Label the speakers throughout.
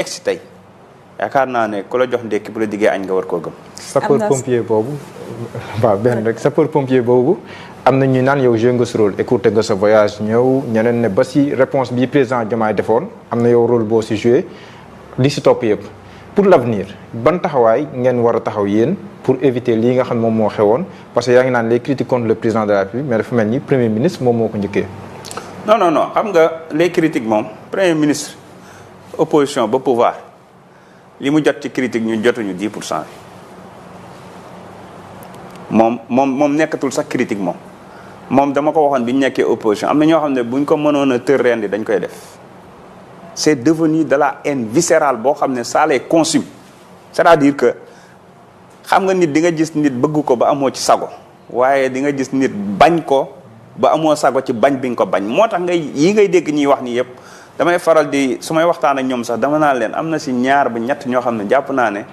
Speaker 1: si tey yaakaar naa ne ku la jox ndékki bu la diggee añ nga war koo gëm.
Speaker 2: sapeur pompier boobu waaw benn rek sapeur pompier boobu am na ñu naan yow joué nga sa rôle écourté nga sa voyage ñëw ñeneen ne ba si réponse bi président Diomaye defoon am na yow rôle boo si joué li si topp yëpp pour l'avenir ban taxawaay ngeen war a taxaw yéen pour éviter lii nga xam moom moo xewoon parce que yaa ngi naan les critiques contre le président de la République mais dafa mel ni premier ministre moom moo ko njëkkee.
Speaker 1: non xam nga les critiques moom premier ministre opposition ba pouvoir li mu jot ci critique ñun jotuñu 10% moom nekkatul sax critique moom dama ko waxoon bi ñu nekkee opposition am na ñoo xam ne buñ ko mënoon a tër rendi dañ koy def c'est devenu de la haine viscérale boo xam ne ça les consume c'est-à-dire que xam nga nit di nga gis nit bëgg ko ba amoo ci sago waaye di nga gis nit bañ ko ba amoo sago ci bañ bi nga ko bañ moo tax ngay dégg ñuy wax nii yëpp damay faral di su may waxtaan ak ñoom sax dama naa leen am na si ñaar ba ñett ñoo xam ne jàpp naa ne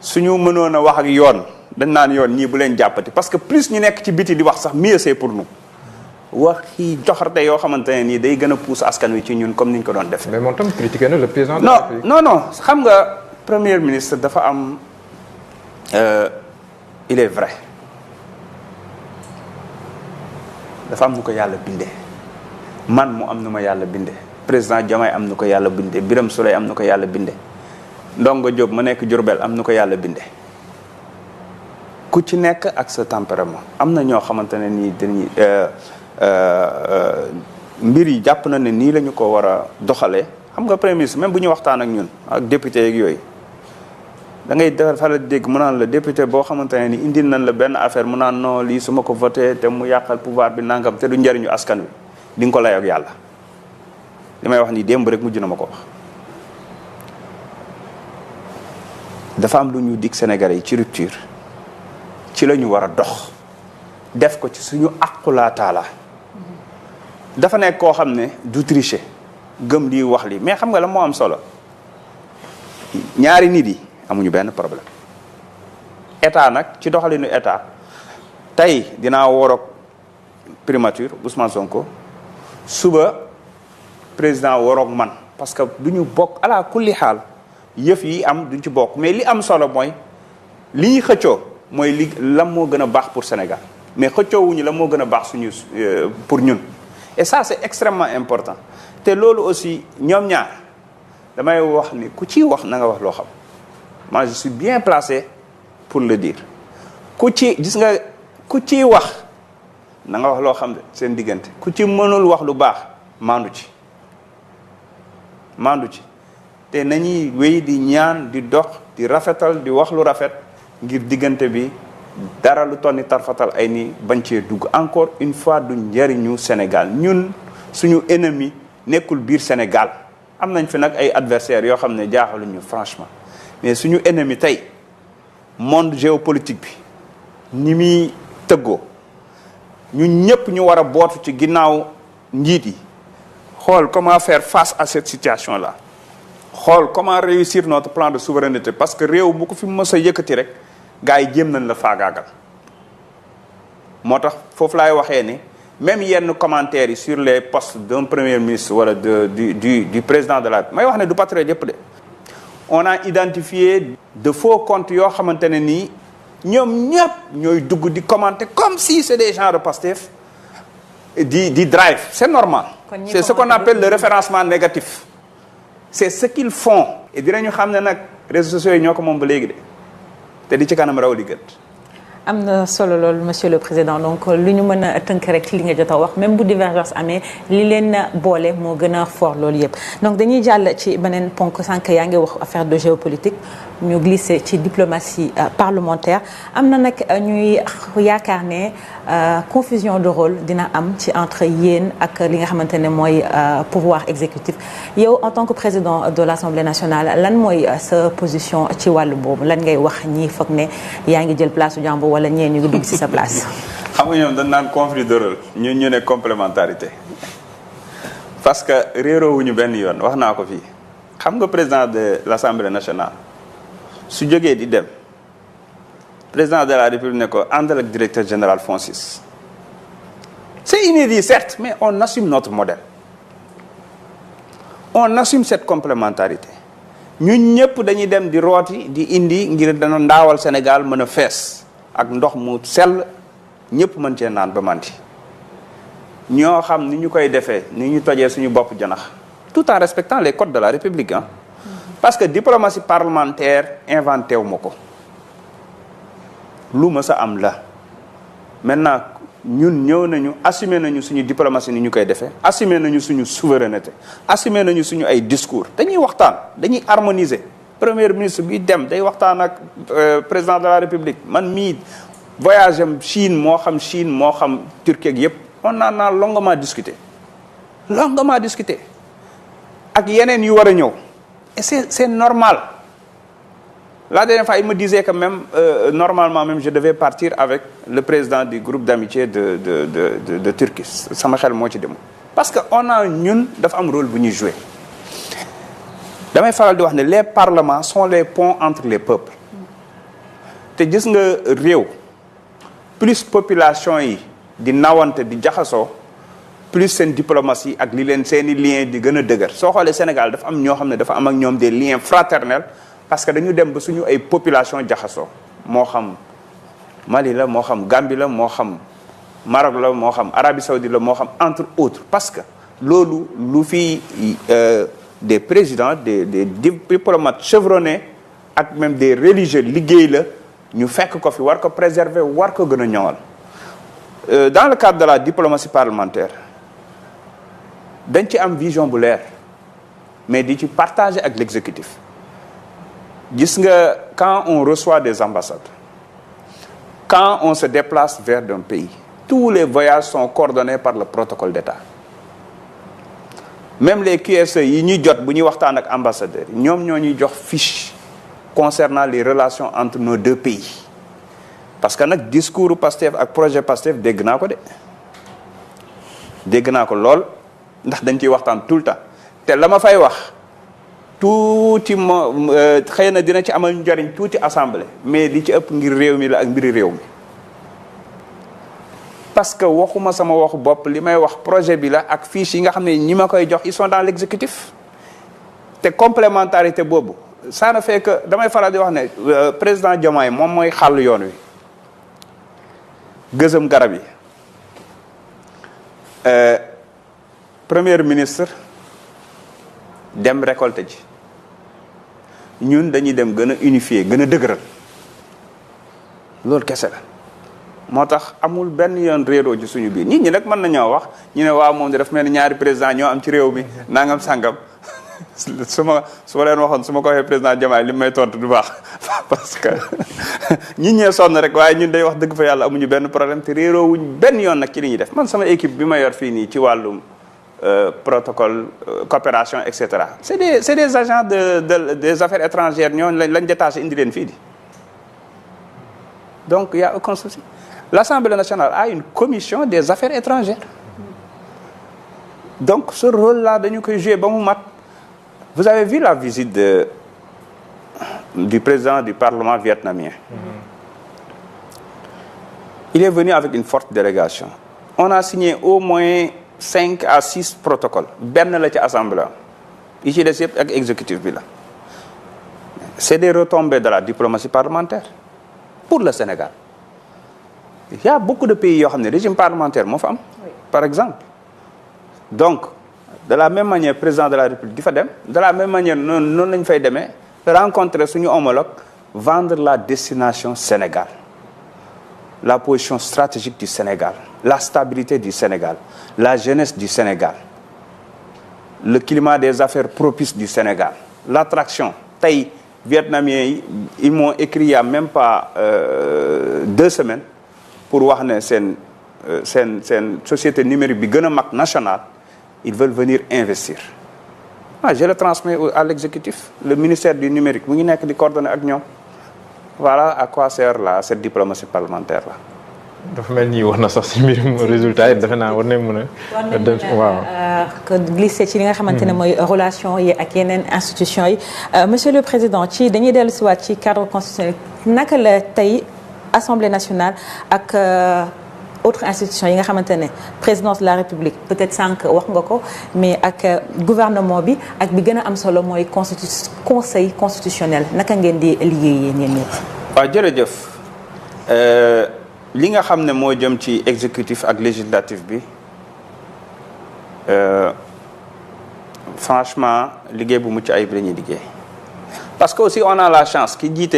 Speaker 1: suñu mënoon a wax ak yoon dañ naan yoon ñii bu leen jàppati parce que plus ñu nekk ci biti di wax sax mieux c'est pour nous waxi joxarte yoo xamante ne nii day gën a pousse askan wi ci ñun comme ni ñu ko doon def.
Speaker 2: mais moom tam critiqué na le président de la République.
Speaker 1: non xam nga premier ministre dafa am il est vrai dafa am nu ko yàlla bindee man mu am nu ma yàlla bindee président Diomaye am nu ko yàlla bindee Birame Souleye am nu ko yàlla bindee Ndongo Diop ma nekk Diourbel am nu ko yàlla bindee ku ci nekk ak sa tempérament am na ñoo xamante ne nii dañuy mbir yi jàpp na ne nii la ñu ko war a doxalee xam nga premier ministre même bu ñu waxtaan ak ñun ak député yeeg yooyu da ngay faral di dégg mu naan la député boo xamante ne ni indil nañ la benn affaire mu naan non lii su ma ko voté te mu yàqal pouvoir bi nangam te du njëriñu askan wi di nga ko lay ak yàlla li may wax nii démb rek mujj na ma ko wax. dafa am lu ñu dig Sénégalais yi ci rupture ci la ñu war a dox def ko ci suñu aqulaa taala dafa nekk koo xam ne du tricher gëm lii wax lii mais xam nga la moo am solo ñaari nit yi amuñu benn problème état nag ci doxalinu état tey dinaa wóoroog primature Ousmane Sonko suba président wóoroog man parce que du ñu bokk ala kulli xaal yëf yi am duñ ci bokk mais li am solo mooy li ñuy xëccoo mooy li lan moo gën a baax pour Sénégal mais xëccoowuñu la moo gën a baax suñu pour ñun et ça c'est extrêmement important te loolu aussi ñoom ñaar damay wax ni ku ciy wax na nga wax loo xam moi je suis bien placé pour le dire ku ci gis nga ku ciy wax na nga wax loo xam ne seen diggante ku ci mënul wax lu baax maandu ci te nañuy wéy di ñaan di dox di rafetal di wax lu rafet ngir diggante bi dara lu tonni tarfatal ay ni bañ cee dugg encore une fois du njëriñu Sénégal ñun suñu ennemi nekkul biir Sénégal am nañ fi nag ay adversaires yoo xam ne jaaxaluñu franchement mais suñu ennemi tey monde géopolitique bi ni muy tëggoo ñun ñëpp ñu war a bootu ci ginnaaw njiit yi xool comment faire face à cette situation là xool comment réussir notre plan de souveraineté parce que réew bu ko fi mës a yëkkati rek gars yi jéem nañ la faagaagal moo tax foofu laay waxee ne même yenn commentaires yi sur les postes d'un premier ministre wala du président de la may wax ne du patriote yëpp de on a identifié de faux comptes yoo xamante ne nii ñoom ñëpp ñooy dugg di commenter comme si c'est des gens de Pastef di drive c'est normal c'est ce qu'on appelle le référencement négatif c'est ce qu'ils font et dinañu xam ne nag réseaux sociaux yi ñoo ko moom ba léegi de te di ci kanam raw li gët
Speaker 3: am na solo loolu monsieur le président donc lu ñu mën a tënk rek ci li nga jot a wax même bu divergence amee li leen boole moo gën a fort loolu yëpp donc dañuy jàll ci beneen ponk sànq yaa ngi wax affaire de géopolitique ñu glissé ci diplomatie parlementaire am na nag ñuy yaakaar ne confusion de rôle dina am ci entre yéen ak li nga xamante ne mooy pouvoir exécutif yow en tant que président de l'Assemblée nationale lan mooy sa position ci wàllu boobu lan ngay wax ñii foog ne yaa ngi jël place su jàmbur wala ñee ñu ngi dugg ci sa place.
Speaker 1: xam nga ñoom dañ naan conflit de rôle ñu ne complémentarité parce que réeroowuñu benn yoon wax naa ko fii xam nga président de l'Assemblée nationale su jógee di dem président de la République ne ko àndal ak directeur général FONSIS c'est inédit certes mais on assume notre modèle on assume cette complémentarité ñun ñëpp dañuy dem di rooti di indi ngir dana ndaawal Sénégal mën a fees ak ndox mu sell ñëpp mën cee naan ba manti ñoo xam ni ñu koy defee ni ñu tojee suñu bopp janax tout en respectant les codes de la République hein. Parce que diplomatie parlementaire inventé wu ma ko lu ma sa am la maintenant ñun ñëw nañu assumer nañu suñu diplomatie ni ñu koy defee assumer nañu suñu souveraineté assumer nañu suñu ay discours dañuy waxtaan dañuy harmoniser premier ministre bi dem day waxtaan ak président de la République man mii voyage am Chine moo xam Turquie ak yëpp on en a longuement discuté ak yeneen yu war a ñëw et c'est normal. La dernière fois, il me disait que même, normalement même, je devais partir avec le président du groupe d'amitié de Turquie. Ça m'a fait le moitié de moi. Parce qu'on a un rôle à jouer. Les parlements sont les ponts entre les peuples. Tu dis que plus population yi di nawante di jaxaso plus sen diplomatie ak li len seni lien di gëna deuguer so xolé Sénégal dafa am ño xamné dafa am ak ñom des liens fraternels parce que dañu dem ba suñu ay population jaxaso mo xam Mali la mo xam Gambie la mo xam Maroc la mo xam Arabie Saoudite la mo xam entre autres parce que lolu lu fi des présidents des diplomates chevronnés ak même des religieux liggéey la ñu fekk ko fi war ko préserver war ko gëna ñoŋal dans le cadre de la diplomatie parlementaire dañ ci am vision bu leer mais di ci partager avec l'exécutif gis nga quand on reçoit des ambassades quand on se déplace vers un pays tous les voyages sont coordonnés par le protocole d'État même les QSE yi ñuy jot bu ñuy waxtaan ak ambassadeurs ñoom ñoo ñuy jox fiche concernant les relations entre nos deux pays parce que nag discours Pastef ak projet Pastef dégg naa ko lool ndax dañ ciy waxtaan tout le temps te la ma fay wax tuuti xëy na dina ci amal njariñ tuuti assemblée mais li ci ëpp ngir réew mi la ak mbiri réew mi parce que waxuma sama waxu bopp li may wax projet bi la ak fiche yi nga xam ne ñi ma koy jox ils sont dans l'exécutif te complémentarité boobu ça ne fait que damay faral di wax ne président Diomaye moom mooy xàll yoon wi gësëm garab yi premier ministre dem récolter ji ñun dañuy dem gën a unifier gën a dëgëral loolu kese la moo tax amul benn yoon réeroo ci suñu biir nit ñi nag mën nañoo wax ñu ne waaw moom daf mel ni ñaari président ñoo am ci réew mi nangam sangam su ma leen waxoon su ma ko waxee président Diomaye li may tontu du baax parce que ñi ñee sonn rek waaye ñun day wax dëgg fa yàlla amuñu benn problème te réeroo wuñ benn yoon nag ci li ñuy def man sama équipe bi ma yor fii nii ci wàllum protocole coopération et cetera c'est des agents des affaires étrangères ñooñu lañ détaché indi leen fii di donc il y a aucun souci l'Assemblée nationale a une commission des affaires étrangères donc ce rôle là dañu koy jouer ba mu mat. Vous avez vu la visite du président du Parlement vietnamien. Il est venu avec une forte délégation. On a signé au moins 5 à 6 protocoles. Ben la ci assemblée. Ici des yëpp ak exécutif bi la. C'est des retombées de la diplomatie parlementaire pour le Sénégal. Il y a beaucoup de pays yoo xam ne régime parlementaire moo fa am. Par exemple. Donc de la même manière président de la République di fa dem de la même manière noonu lañu fay demee rencontrer suñu homologue vendre la destination Sénégal la position stratégique du Sénégal la stabilité du Sénégal la jeunesse du Sénégal le climat des affaires propice du Sénégal l'attraction tey vietnamiens yi ils m'ont écrit il y a même pas 2 semaines pour wax ne seen société numérique bi gën a mag nationale ils veulent venir investir. Je le transmets à l'exécutif. Le ministère du numérique, mu ngi nekk di coordonner ak ñoom. Voilà à quoi sert cette diplomatie parlementaire là.
Speaker 2: dafa mel ni wax na sax ci mbirum résultat yi defe naa war nañ mën a. waaw
Speaker 3: que glisser ci li nga xamante ne mooy relation yi ak yeneen institutions yi monsieur le président ci dañuy dellu si waat ci cadre constitutionnel naka la tey Assemblée nationale ak autres institutions yi nga xamante ne présidence de la République peut-être sànq wax nga ko mais ak gouvernement bi ak bi gën a am solo mooy conseil constitutionnel naka ngeen di liggéeyee ngeen ñëpp.
Speaker 1: waaw jërëjëf li nga xam ne moo jëm ci exécutif ak législatif bi franchement liggéey bu mucc ayib la ñuy liggéey parce que aussi on a la chance ki jiite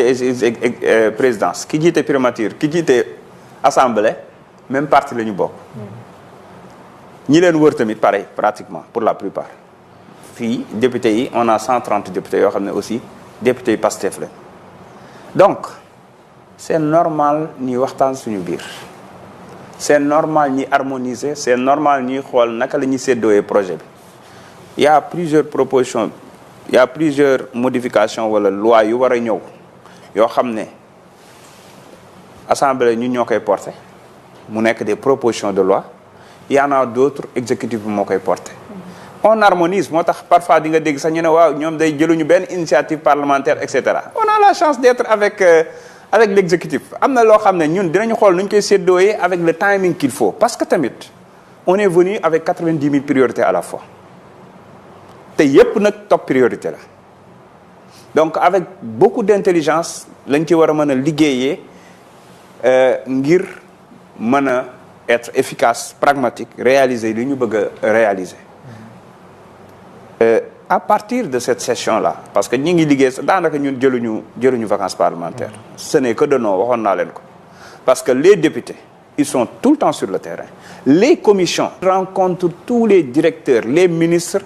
Speaker 1: présidence ki jiite primature ki jiite assemblée même parti la ñu bokk ñi leen wër tamit pareil pratiquement pour la plupart fii députés yi on a 130 députés yoo xam ne aussi députés yi Pastef lañ donc c'est normal ñuy waxtaan suñu biir c'est normal ñuy harmoniser c'est normal ñuy xool naka la ñuy séddooyee projet bi il y a plusieurs propositions il y a plusieurs modifications wala loi yu war a ñëw yoo xam ne assemblée ñun ñoo koy porter mu nekk des propositions de loi il y en a d'autres exécutif bi moo koy porter on harmonise moo tax parfois di nga dégg sax ñu ne waaw ñoom day jëluñu benn initiative parlementaire et cetera on a la chance d'être avec l'exécutif am na loo xam ne ñun dinañu xool nu ñu koy séddooyee avec le timing qu'il faut parce que tamit on est venu avec 90 000 priorités à la fois te yépp nag top priorité la donc avec beaucoup d'intelligence lañ ci war a mën a liggéeyee ngir mën a être efficace pragmatique réaliser li ñu bëgg a réaliser à partir de cette session-là parce que ñi ngi liggéey daanaka ñun jëluñu vacances parlementaires ce n'est que de nom waxoon naa leen ko parce que les députés ils sont tout le temps sur le terrain les commissions rencontrent tous les directeurs les ministres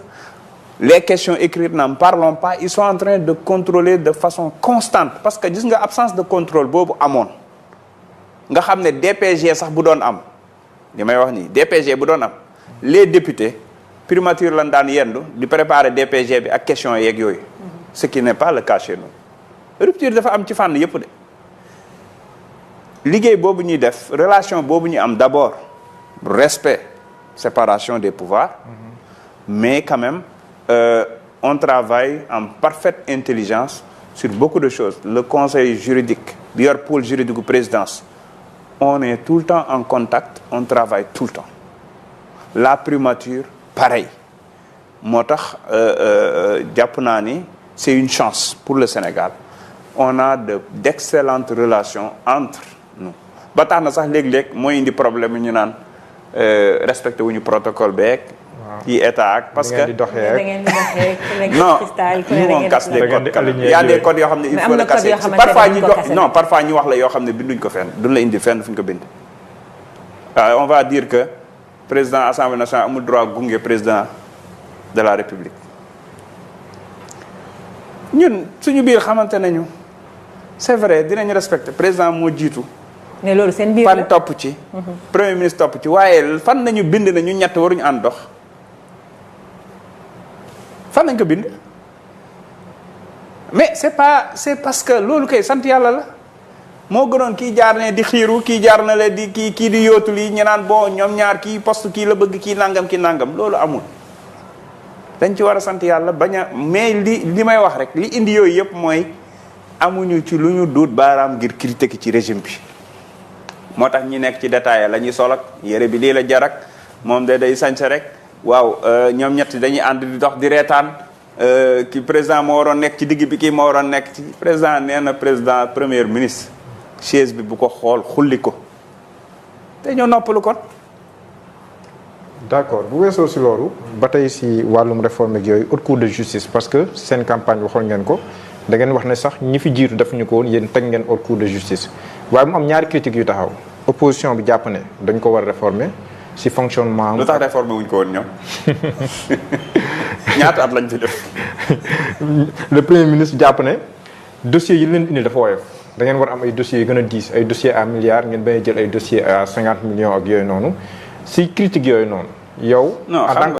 Speaker 1: les questions écrites n'en parlons pas ils sont en train de contrôler de façon constante parce que gis nga absence de contrôle boobu amoon nga xam ne DPG sax bu doon am li may wax nii DPG bu doon am les députés primature lan daan yendu di préparer DPG bi ak questions yeeg yooyu ce qui n'est pas le cas chez nous rupture dafa am ci fànn yépp de liggéey boobu ñuy def relation boobu ñu am d'abord respect séparation des pouvoirs mais quand même on travaille en parfaite intelligence sur beaucoup de choses le conseil juridique bi yor pôle juridique bu présidence on est tout le temps en contact on travaille tout le temps la primature pareil moo tax jàpp naa ni c'est une chance pour le Sénégal on a d'excellentes relations entre nous ba tax na sax léeg-léeg mooy indi problème ñu naan respecté wuñu protocole beeg ci état ak parce que non nous on casse des codes il y a des codes yoo xam ne il faut le casser parfois ñu jox non parfois ñu wax la yoo xam ne binduñ ko fenn duñ la indi fenn fu ñu ko bind on va dire que président assemblée nationale amul droit gunge président de la république ñun suñu biir xamante nañu c'est vrai dinañ respecter président moo jiitu
Speaker 3: mais loolu seen biir
Speaker 1: fan topp ci premier ministre topp ci waaye fan nañu bind na ñu ñett waruñu ànd dox fan nañ ko bind mais c'est parce que loolu kay sant yàlla la moo gënoon kii jaar ne di xiiru kii jaar na le di kii di yootul yi ñu naan bon ñoom ñaar kii poste kii la bëgg kii nangam loolu amul dañ ci war a sant yàlla bañ a mais li may wax rek li indi yooyu yëpp mooy amuñu ci lu ñu duut baaraam ngir critiquer ci régime bi moo tax ñi nekk ci détail la ñuy sol ak yére bi lii la jarak moom day sañse rek waaw ñoom ñett dañuy ànd di dox di reetaan ki président moo waroon nekk ci digg bi kii moo waroon nekk ci président nee na président premier ministre chaise bi bu ko xool xulli ko te ñoo noppalu kon.
Speaker 2: d'accord bu weesoo si loolu ba tey si wàllum réforme ak yooyu haute cour de justice parce que seen campagne waxoon ngeen ko da ngeen wax ne sax ñi fi jiitu defuñu ko woon yéen teg ngeen haute cour de justice waaye mu am ñaari critiques yu taxaw opposition bi jàpp ne dañ ko war a réformer si fonctionnement.
Speaker 1: lu tax réformer wuñ ko woon ñoom ñaata at lañ fi def.
Speaker 2: le premier ministre jàpp ne dossiers yi leen indi dafa woyof da ngeen war am ay dossiers yu gën a diis ay dossiers à milliards ngeen bañ a jël ay dossiers à 50 millions ak yooyu noonu si critique yooyu noonu yow.
Speaker 1: non